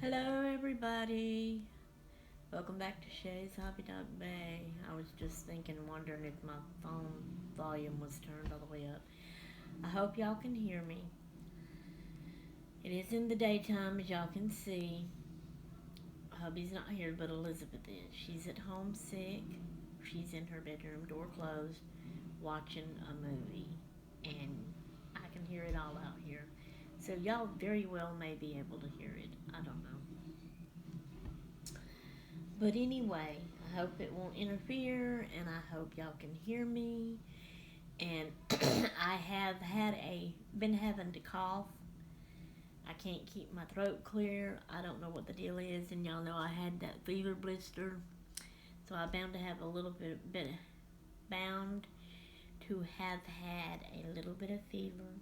Hello everybody. Welcome back to Shay's Hobby Dog Bay. I was just wondering if my phone volume was turned all the way up. I hope y'all can hear me. It is in the daytime, as y'all can see. Hubby's not here, but Elizabeth is. She's at home sick. She's in her bedroom, door closed, watching a movie. And I can hear it all out here. So y'all very well may be able to hear it. I don't know. But anyway, I hope it won't interfere, and I hope y'all can hear me. And I have been having to cough. I can't keep my throat clear. I don't know what the deal is, and y'all know I had that fever blister, so I'm bound to have a little bit bound to have had a little bit of fever,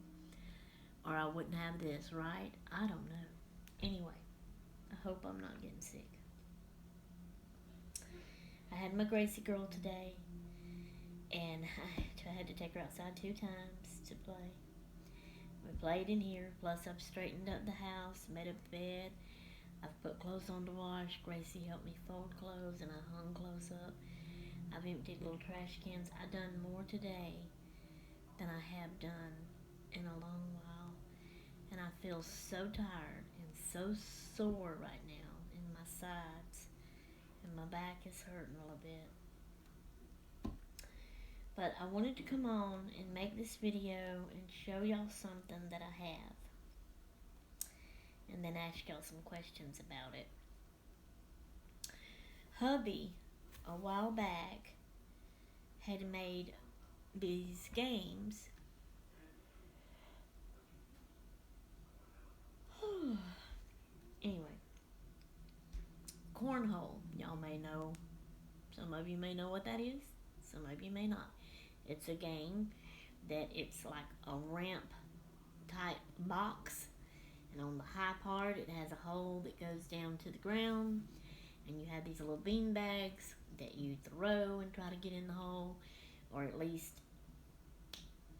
or I wouldn't have this, right? I don't know. Anyway, I hope I'm not getting sick. I had my Gracie girl today, and I had to take her outside 2 times to play. We played in here, plus I've straightened up the house, made up the bed, I've put clothes on to wash. Gracie helped me fold clothes, and I hung clothes up. I've emptied little trash cans. I've done more today than I have done in a long while, and I feel so tired and so sore right now in my sides, and my back is hurting a little bit. But I wanted to come on and make this video and show y'all something that I have, and then ask y'all some questions about it. Hubby, a while back, had made these games. Anyway, cornhole, y'all may know. Some of you may know what that is. Some of you may not. It's a game that it's like a ramp type box, and on the high part it has a hole that goes down to the ground, and you have these little bean bags that you throw and try to get in the hole, or at least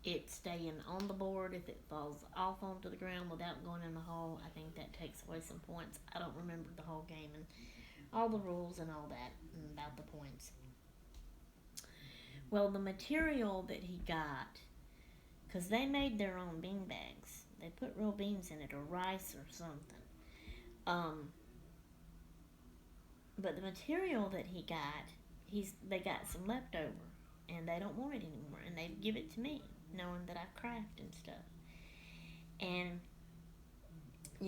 it staying on the board. If it falls off onto the ground without going in the hole, I think that takes away some points. I don't remember the whole game and all the rules and all that and about the points. Well, the material that he got, because they made their own bean bags. They put real beans in it, or rice or something. But the material that he got, they got some left over, and they don't want it anymore, and they give it to me, knowing that I craft and stuff. And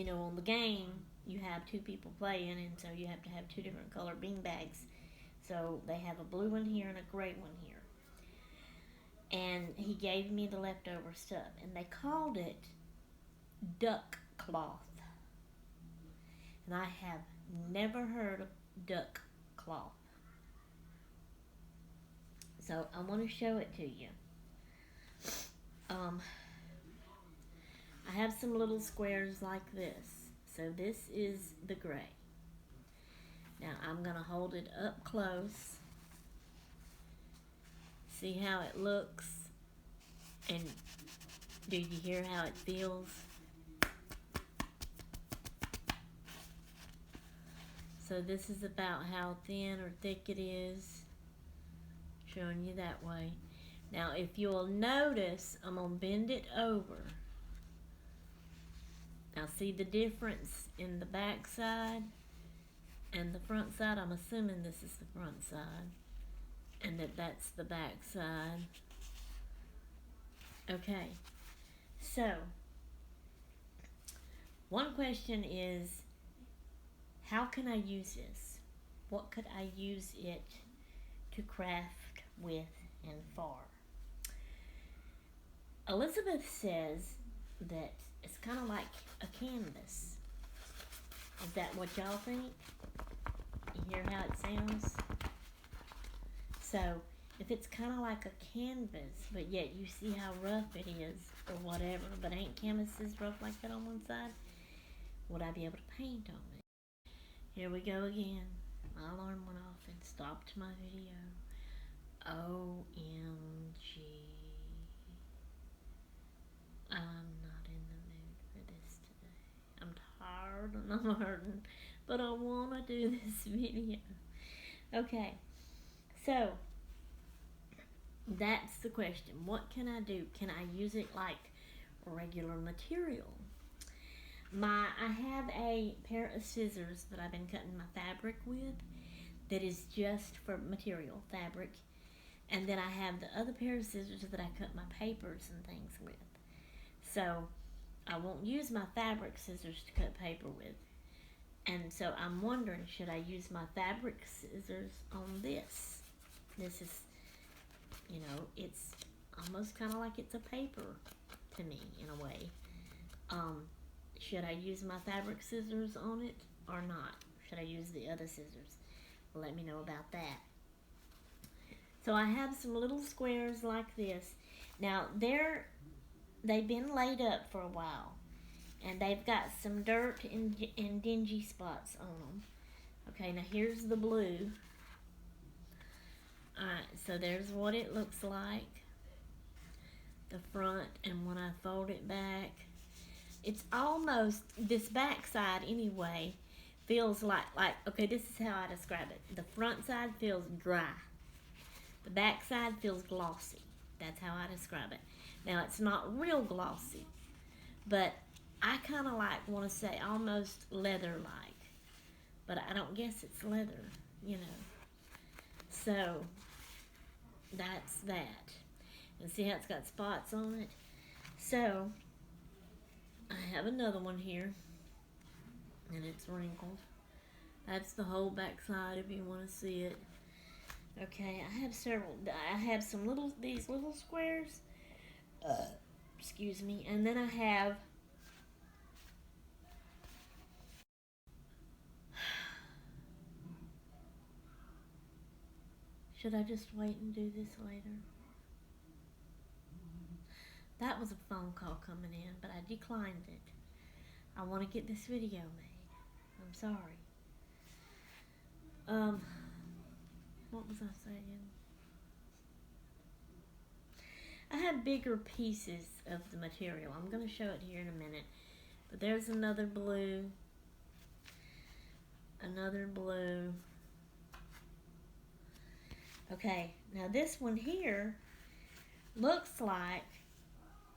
on the game, you have 2 people playing, and so you have to have 2 different color bean bags. So they have a blue one here and a gray one here. And he gave me the leftover stuff, and they called it duck cloth. And I have never heard of duck cloth. So I want to show it to you. I have some little squares like this. So this is the gray. Now I'm going to hold it up close. See how it looks? And do you hear how it feels? So this is about how thin or thick it is. Showing you that way. Now if you'll notice, I'm going to bend it over. Now see the difference in the back side and the front side? I'm assuming this is the front side, and that's the back side. Okay, so one question is, how can I use this? What could I use it to craft with and for? Elizabeth says that it's kind of like a canvas. Is that what y'all think? You hear how it sounds? So, if it's kind of like a canvas, but yet you see how rough it is, or whatever, but ain't canvases rough like that on one side? Would I be able to paint on it? Here we go again. My alarm went off and stopped my video. OMG. I'm not in the mood for this today. I'm tired. I'm hurting, but I want to do this video. Okay, so that's the question. What can I do? Can I use it like regular material? I have a pair of scissors that I've been cutting my fabric with that is just for material, fabric. And then I have the other pair of scissors that I cut my papers and things with. So I won't use my fabric scissors to cut paper with. And so I'm wondering, should I use my fabric scissors on this? This is, it's almost kind of like it's a paper to me in a way. Should I use my fabric scissors on it or not? Should I use the other scissors? Let me know about that. So I have some little squares like this. Now they've been laid up for a while, and they've got some dirt and dingy spots on them. Okay, now here's the blue. Alright, so there's what it looks like. The front, and when I fold it back, it's almost, this back side anyway, feels like, okay, this is how I describe it. The front side feels dry. The back side feels glossy. That's how I describe it. Now, it's not real glossy, but I kind of want to say almost leather-like. But I don't guess it's leather, So, that's that. And see how it's got spots on it? So, I have another one here, and it's wrinkled. That's the whole back side if you want to see it. Okay, I have several. I have these little squares. Excuse me. And then I have should I just wait and do this later? That was a phone call coming in, but I declined it. I want to get this video made. I'm sorry. What was I saying? I have bigger pieces of the material. I'm going to show it here in a minute. But there's another blue. Another blue. Okay, now this one here looks like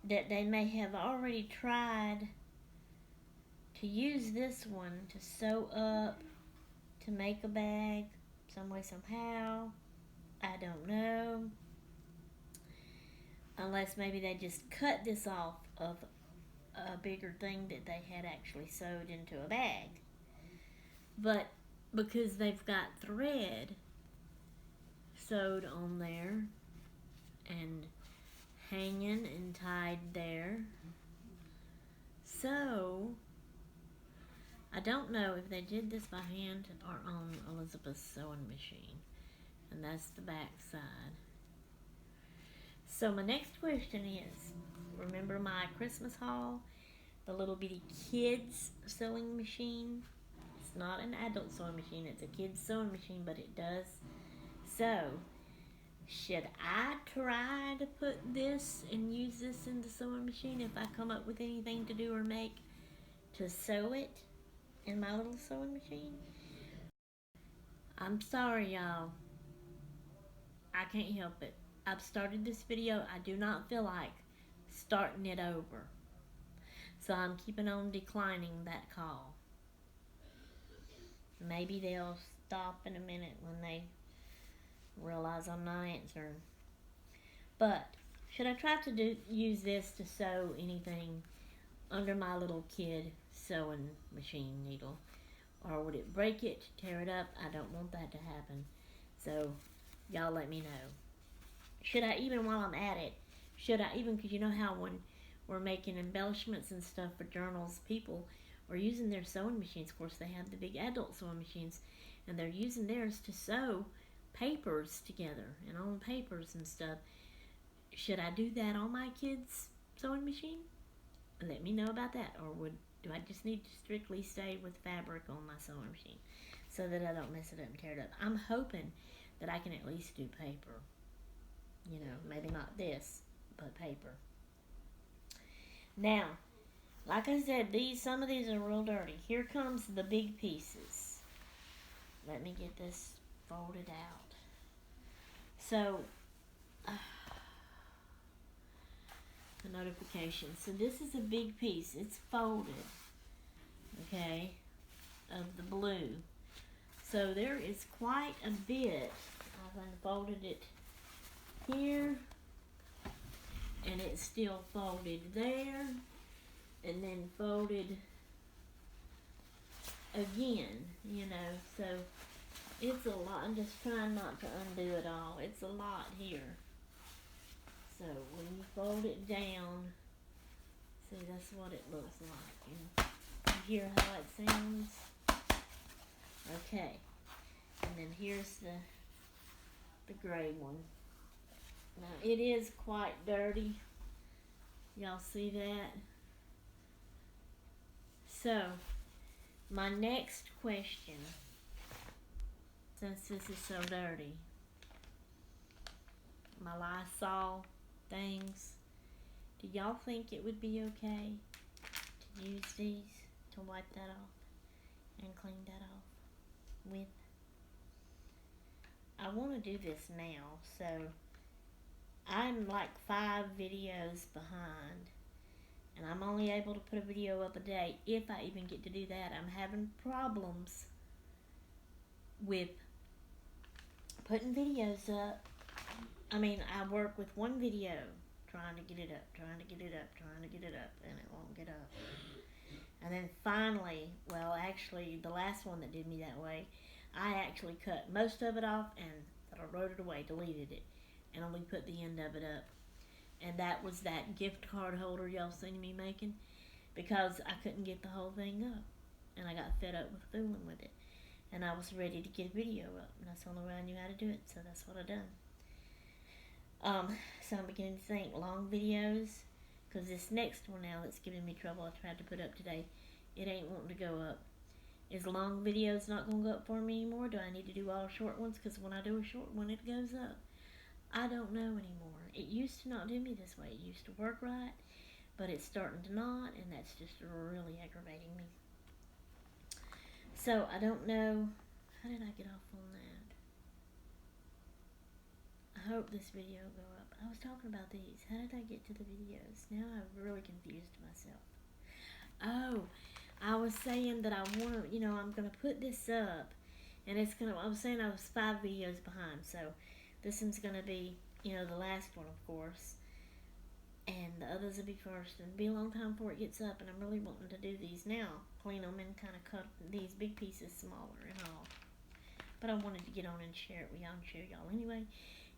that they may have already tried to use this one to sew up, to make a bag, some way, somehow. I don't know. Unless maybe they just cut this off of a bigger thing that they had actually sewed into a bag. But because they've got thread sewed on there and hanging and tied there, so I don't know if they did this by hand or on Elizabeth's sewing machine. And that's the back side. So my next question is, remember my Christmas haul? The little bitty kids sewing machine? It's not an adult sewing machine, it's a kid's sewing machine, but it does sew. Should I try to put this and use this in the sewing machine if I come up with anything to do or make to sew it in my little sewing machine? I'm sorry, y'all. I can't help it. I've started this video. I do not feel like starting it over. So I'm keeping on declining that call. Maybe they'll stop in a minute when they realize I'm not answering. But should I try to use this to sew anything under my little kid sewing machine needle? Or would it break it, tear it up? I don't want that to happen. So y'all let me know. Should I even, while I'm at it, because you know how when we're making embellishments and stuff for journals, people are using their sewing machines. Of course, they have the big adult sewing machines, and they're using theirs to sew papers together and on papers and stuff. Should I do that on my kids' sewing machine? Let me know about that. Or do I just need to strictly stay with fabric on my sewing machine so that I don't mess it up and tear it up? I'm hoping that I can at least do paper. Maybe not this, but paper. Now, like I said, some of these are real dirty. Here comes the big pieces. Let me get this folded out. So, the notification. So this is a big piece. It's folded, okay, of the blue. So there is quite a bit. I've unfolded it here, and it's still folded there, and then folded again, you know, so it's a lot. I'm just trying not to undo it all. It's a lot here. So when you fold it down, see, that's what it looks like. And you hear how it sounds? Okay. And then here's the gray one. Now it is quite dirty. Y'all see that? So, my next question, since this is so dirty, my Lysol things, do y'all think it would be okay to use these to wipe that off and clean that off with? I want to do this now, so I'm like 5 videos behind, and I'm only able to put a video up a day if I even get to do that. I'm having problems with putting videos up. I mean, I work with one video, trying to get it up, and it won't get up. And then finally, well, actually, the last one that did me that way, I actually cut most of it off and I wrote it away, deleted it, and only put the end of it up. And that was that gift card holder y'all seen me making, because I couldn't get the whole thing up, and I got fed up with fooling with it, and I was ready to get a video up, and that's the only way I knew how to do it, so that's what I done. So I'm beginning to think long videos, because this next one now that's giving me trouble I tried to put up today, it ain't wanting to go up. Is long videos not going to go up for me anymore? Do I need to do all short ones? Because when I do a short one, it goes up. I don't know anymore. It used to not do me this way. It used to work right, but it's starting to not, and that's just really aggravating me. So I don't know. How did I get off on that? I hope this video will go up. I was talking about these. How did I get to the videos? Now I've really confused myself. Oh, I was saying that I want to, I'm going to put this up, and I was saying I was 5 videos behind, so this one's going to be, the last one, of course, and the others will be first, and it'll be a long time before it gets up, and I'm really wanting to do these now, clean them and kind of cut these big pieces smaller and all. But I wanted to get on and share it with y'all and share y'all anyway,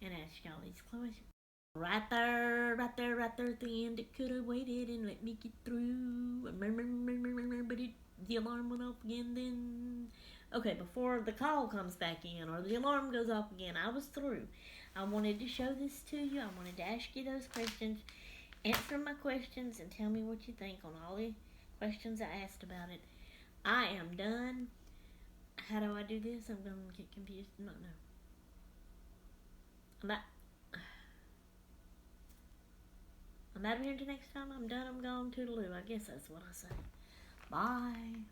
and ask y'all these questions. Right there at the end, it could have waited and let me get through. But the alarm went off again then. Okay, before the call comes back in or the alarm goes off again, I was through. I wanted to show this to you. I wanted to ask you those questions. Answer my questions and tell me what you think on all the questions I asked about it. I am done. How do I do this? I'm going to get confused and not know. I'm out of here until next time. I'm done. I'm gone. Toodaloo. I guess that's what I say. Bye.